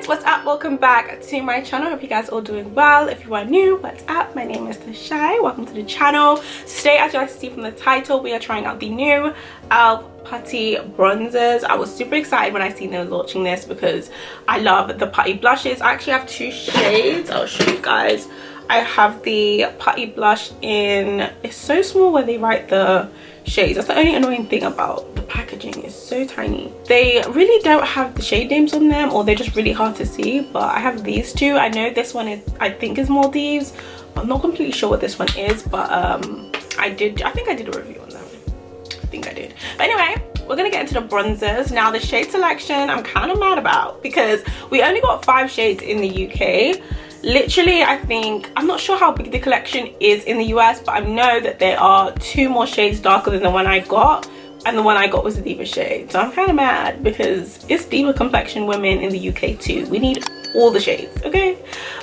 guys, what's up? Welcome back to my channel. Hope you guys are all doing well. If you are new, what's up? My name is TheShai. Welcome to the channel. Today, as you guys see from the title, we are trying out the new ELF Putty Bronzers. I was super excited when I seen them launching this because I love the putty blushes. I actually have two shades. I'll show you guys. I have the putty blush in, it's so small where they write the shades. That's the only annoying thing about the packaging, is so tiny. They really don't have the shade names on them, or they're just really hard to see, but I have these two. I know this one is, I think, is Maldives. I'm not completely sure what this one is, but I think I did a review on them. I think I did. But anyway, we're gonna get into the bronzers now. The shade selection I'm kind of mad about because we only got 5 shades in the UK. Literally, I think, I'm not sure how big the collection is in the US, but I know that there are 2 more shades darker than the one I got, and the one I got was a Diva shade. So I'm kind of mad because it's Diva complexion women in the UK too. We need all the shades, okay?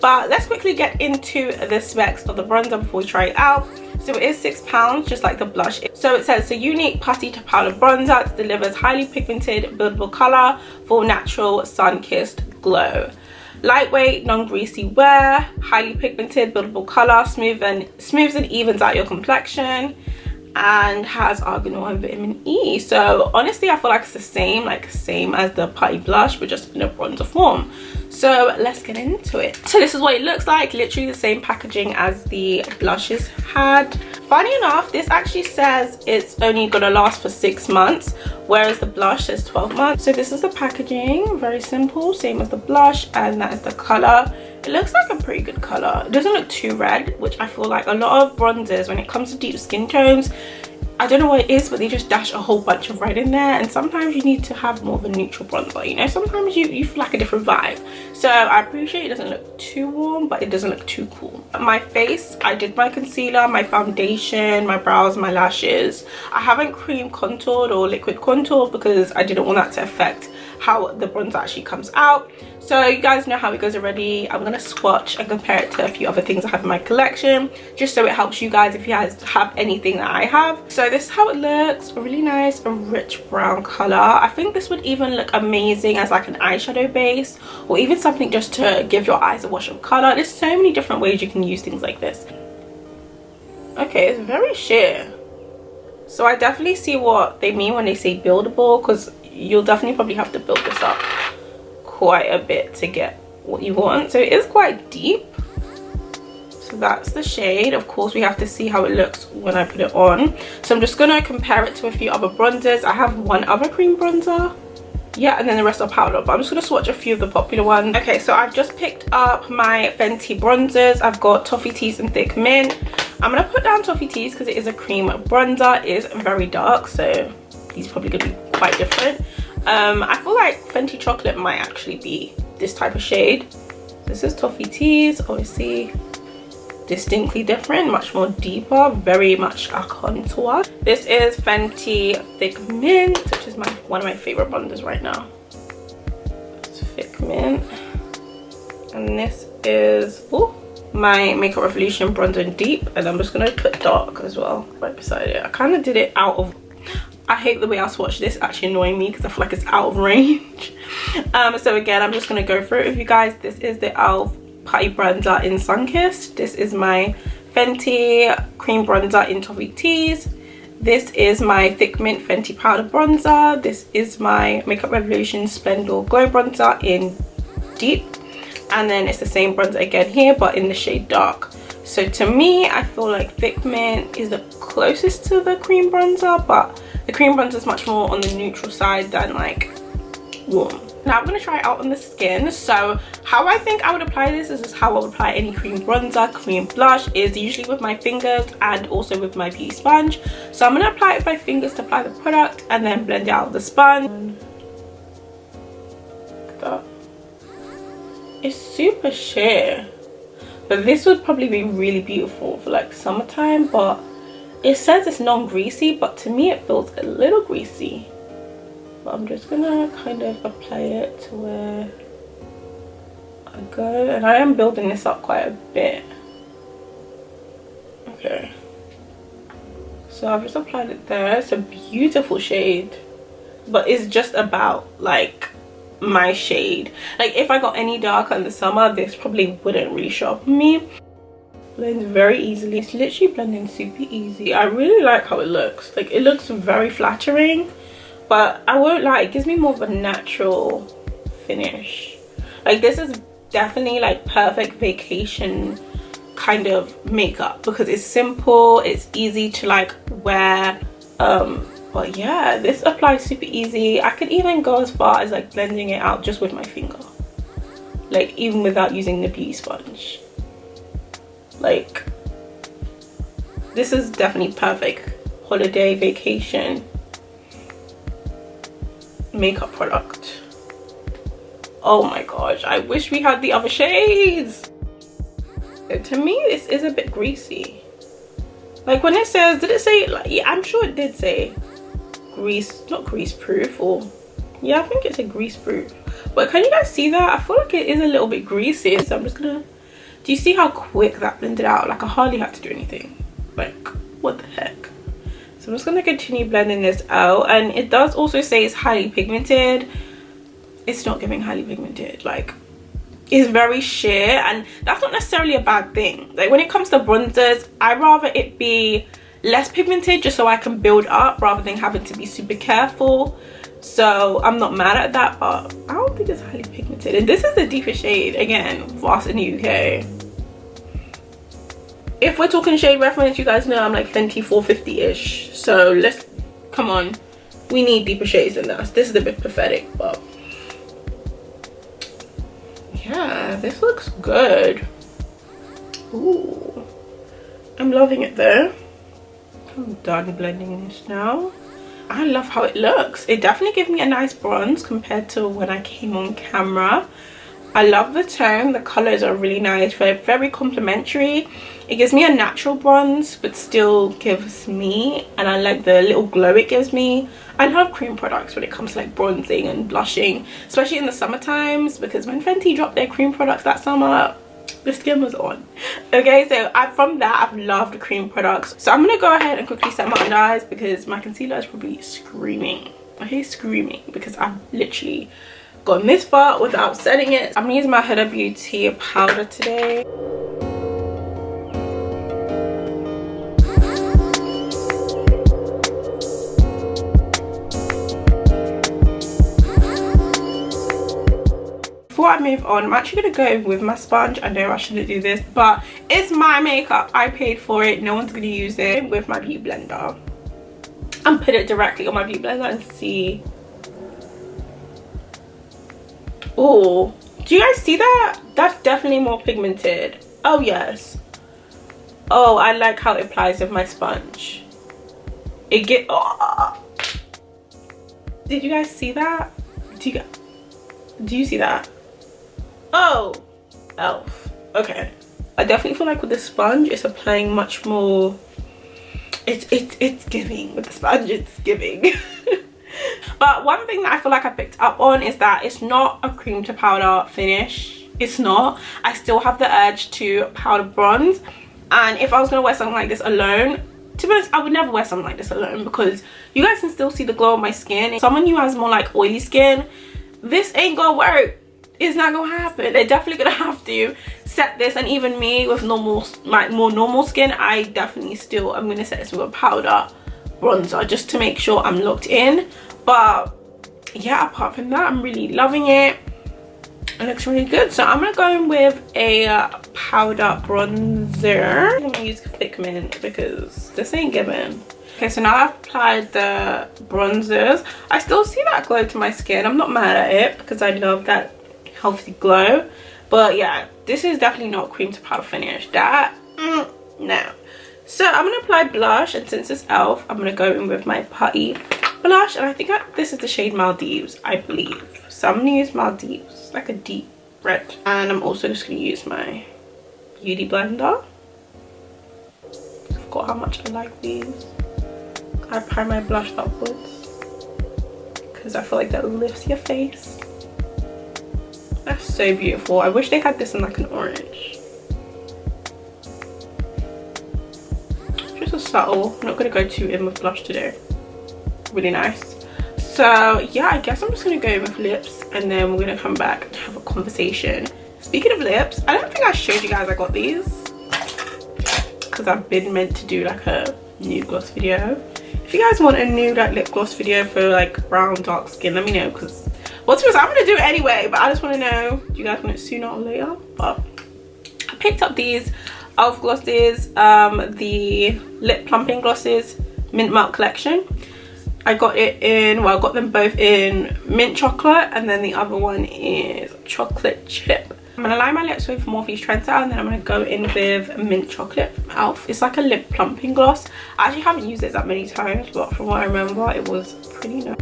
But let's quickly get into the specs of the bronzer before we try it out. So it is £6, just like the blush. So it says, it's a unique putty to powder bronzer that delivers highly pigmented, buildable color for natural sun-kissed glow. Lightweight, non-greasy wear, highly pigmented, buildable color, smooths and evens out your complexion, and has arganol and vitamin E. So honestly, I feel like it's the same as the putty blush, but just in a bronzer form. So let's get into it. So this is what it looks like, literally the same packaging as the blushes had. Funny enough, this actually says it's only gonna last for 6 months, whereas the blush says 12 months. So this is the packaging, very simple, same as the blush, and that is the color. It looks like a pretty good color. It doesn't look too red, which I feel like a lot of bronzers, when it comes to deep skin tones, I don't know what it is, but they just dash a whole bunch of red in there, and sometimes you need to have more of a neutral bronzer, you know? Sometimes you feel like a different vibe. So I appreciate it doesn't look too warm, but it doesn't look too cool. My face, I did my concealer, my foundation, my brows, my lashes. I haven't cream contoured or liquid contoured because I didn't want that to affect how the bronzer actually comes out. So you guys know how it goes already. I'm gonna swatch and compare it to a few other things I have in my collection, just so it helps you guys if you guys have anything that I have. So this is how it looks. A really nice, a rich brown color. I think this would even look amazing as like an eyeshadow base, or even something just to give your eyes a wash of color. There's so many different ways you can use things like this. Okay, it's very sheer. So I definitely see what they mean when they say buildable, because you'll definitely probably have to build this up quite a bit to get what you want. So it is quite deep. So that's the shade. Of course, we have to see how it looks when I put it on. So I'm just gonna compare it to a few other bronzers. I have one other cream bronzer, yeah, and then the rest are powder, but I'm just gonna swatch a few of the popular ones. Okay, so I've just picked up my Fenty bronzers. I've got Toffee Tease and Thick Mint. I'm gonna put down Toffee Tease because it is a cream bronzer. It is very dark, so these are probably gonna be quite different. I feel like Fenty Chocolate might actually be this type of shade. This is Toffee Tease, obviously distinctly different, much more deeper, very much a contour. This is Fenty Thick Mint, which is one of my favorite bronzers right now. It's Thick Mint. And this is my Makeup Revolution Bronzer in Deep, and I'm just gonna put dark as well right beside it. I kind of did it out of, I hate the way I swatch this, actually annoying me because I feel like it's out of range. So again, I'm just gonna go through it with you guys. This is the ELF Putty Bronzer in Sunkissed. This is my Fenty Cream Bronzer in Toffee Tease. This is my Thick Mint Fenty Powder Bronzer. This is my Makeup Revolution Splendor Glow Bronzer in Deep. And then it's the same bronzer again here, but in the shade Dark. So to me, I feel like Thick Mint is the closest to the cream bronzer, but the cream bronzer is much more on the neutral side than like warm. Now I'm going to try it out on the skin. So how I think I would apply this is how I would apply any cream bronzer, cream blush, is usually with my fingers and also with my beauty sponge. So I'm going to apply it with my fingers to apply the product and then blend it out with the sponge. Look at that. It's super sheer, but this would probably be really beautiful for like summertime. But it says it's non-greasy, but to me it feels a little greasy. But I'm just gonna kind of apply it to where I go, and I am building this up quite a bit. Okay, so I've just applied it there. It's a beautiful shade, but it's just about like my shade. Like if I got any darker in the summer, this probably wouldn't really show up on me. Blends very easily. It's literally blending super easy. I really like how it looks. Like it looks very flattering, but I won't lie, it gives me more of a natural finish. Like this is definitely like perfect vacation kind of makeup because it's simple, it's easy to like wear. But yeah, this applies super easy. I could even go as far as like blending it out just with my finger, like even without using the beauty sponge. Like this is definitely perfect holiday vacation makeup product. Oh my gosh, I wish we had the other shades. To me this is a bit greasy. Like when it says, did it say, like, yeah, I'm sure it did say grease, not grease proof, or yeah, I think it's a grease proof. But can you guys see that? I feel like it is a little bit greasy. So I'm just gonna, do you see how quick that blended out? Like I hardly had to do anything. Like what the heck. So I'm just gonna continue blending this out. And it does also say it's highly pigmented. It's not giving highly pigmented. Like it's very sheer, and that's not necessarily a bad thing. Like when it comes to bronzers, I'd rather it be less pigmented just so I can build up rather than having to be super careful. So I'm not mad at that, but I don't think it's highly pigmented. And this is the deepest shade again for us in the UK. If we're talking shade reference, you guys know I'm like Fenty 450-ish. So let's, come on, we need deeper shades than this. This is a bit pathetic, but yeah, this looks good. Ooh, I'm loving it though. I'm done blending this now. I love how it looks. It definitely gives me a nice bronze compared to when I came on camera. I love the tone. The colors are really nice, very complementary. It gives me a natural bronze but still gives me, and I like the little glow it gives me. I love cream products when it comes to like bronzing and blushing, especially in the summer times, because when Fenty dropped their cream products that summer, the skin was on. Okay, so from that I've loved cream products. So I'm gonna go ahead and quickly set my under eyes because my concealer is probably screaming. I hear screaming because I've literally gone this far without setting it. I'm gonna use my Huda Beauty powder today. Before I move on, I'm actually going to go with my sponge. I know I shouldn't do this, but it's my makeup. I paid for it. No one's going to use it. With my beauty blender. And put it directly on my beauty blender and see. Oh, do you guys see that? That's definitely more pigmented. Oh, yes. Oh, I like how it applies with my sponge. It get. Oh. Did you guys see that? Do you see that? Oh, ELF. Okay, I definitely feel like with the sponge it's applying much more. It's giving with the sponge. It's giving. But one thing that I feel like I picked up on is that it's not a cream to powder finish. It's not. I still have the urge to powder bronze, and if I was gonna wear something like this alone, to be honest, I would never wear something like this alone because you guys can still see the glow on my skin. Someone who has more like oily skin, this ain't gonna work. It's not gonna happen. They're definitely gonna have to set this, and even me with normal, like more normal skin, I definitely still am gonna set this with a powder bronzer just to make sure I'm locked in. But yeah, apart from that, I'm really loving it. It looks really good. So I'm gonna go in with a powder bronzer. I'm gonna use Figment because this ain't giving. Okay, so now I've applied the bronzers. I still see that glow to my skin. I'm not mad at it because I love that healthy glow. But yeah, this is definitely not cream to powder finish. That, no. So I'm going to apply blush, and since it's ELF, I'm going to go in with my putty blush. And I think this is the shade Maldives, I believe. So I'm going to use Maldives, like a deep red. And I'm also just going to use my beauty blender. I forgot how much I like these. I apply my blush upwards because I feel like that lifts your face. That's so beautiful. I wish they had this in like an orange. Just a subtle. I'm not going to go too in with blush today. Really nice. So yeah, I guess I'm just gonna go with lips and then we're gonna come back and have a conversation. Speaking of lips, I don't think I showed you guys I got these because I've been meant to do like a nude gloss video. If you guys want a nude like lip gloss video for like brown dark skin, let me know, because what's well, I'm gonna do it anyway, but I just want to know, do you guys want it sooner or later? But I picked up these ELF glosses, the lip plumping glosses mint melt collection. I got it in, well, I got them both in mint chocolate, and then the other one is chocolate chip. I'm gonna line my lips with Morphe's Trendsetter, and then I'm gonna go in with mint chocolate from ELF. It's like a lip plumping gloss. I actually haven't used it that many times, but from what I remember, it was pretty nice.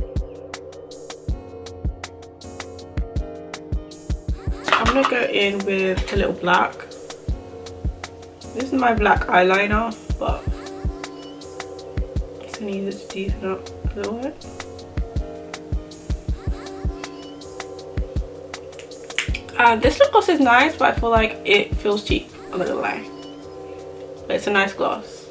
So I'm gonna go in with a little black. This is my black eyeliner, but I need it to deepen up a little bit. This lip gloss is nice, but I feel like it feels cheap, I'm not gonna lie. But it's a nice gloss.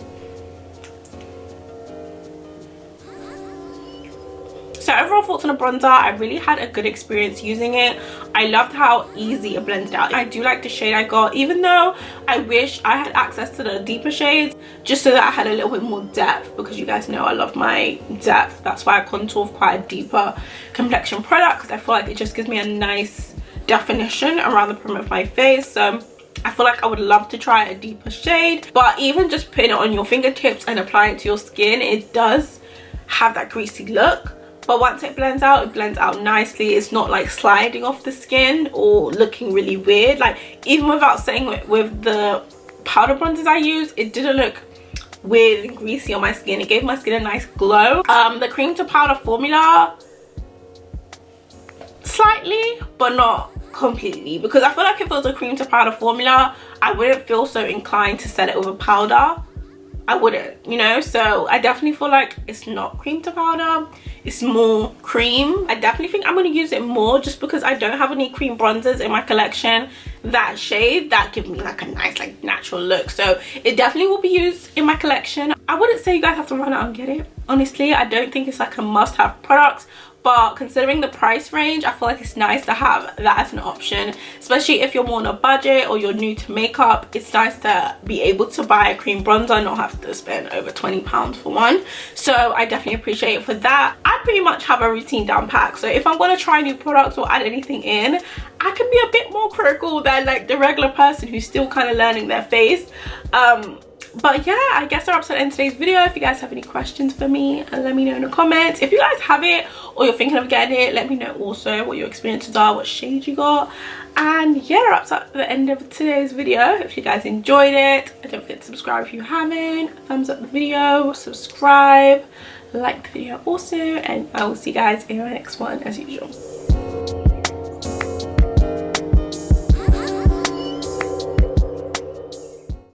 So overall thoughts on a bronzer, I really had a good experience using it. I loved how easy it blended out. I do like the shade I got, even though I wish I had access to the deeper shades, just so that I had a little bit more depth, because you guys know I love my depth. That's why I contour with quite a deeper complexion product, because I feel like it just gives me a nice definition around the perimeter of my face. So I feel like I would love to try a deeper shade, but even just putting it on your fingertips and applying it to your skin, it does have that greasy look. But once it blends out nicely. It's not like sliding off the skin or looking really weird. Like, even without saying it, with the powder bronzers I use, it didn't look weird and greasy on my skin. It gave my skin a nice glow. The cream to powder formula, slightly, but not completely, because I feel like if it was a cream to powder formula, I wouldn't feel so inclined to set it with a powder. I wouldn't, you know. So I definitely feel like it's not cream to powder, it's more cream. I definitely think I'm going to use it more, just because I don't have any cream bronzers in my collection that shade that give me like a nice like natural look. So it definitely will be used in my collection. I wouldn't say you guys have to run out and get it, honestly. I don't think it's like a must-have product, but considering the price range, I feel like it's nice to have that as an option, especially if you're more on a budget or you're new to makeup. It's nice to be able to buy a cream bronzer and not have to spend over £20 for one. So I definitely appreciate it for that. I pretty much have a routine down pat, so if I'm going to try new products or add anything in, I can be a bit more critical than like the regular person who's still kind of learning their face. But yeah, I guess that wraps up in today's video. If you guys have any questions for me, let me know in the comments. If you guys have it or you're thinking of getting it, let me know also what your experiences are, what shade you got. And yeah, that wraps up the end of today's video. If you guys enjoyed it, don't forget to subscribe if you haven't. Thumbs up the video, subscribe, like the video also, and I will see you guys in my next one as usual.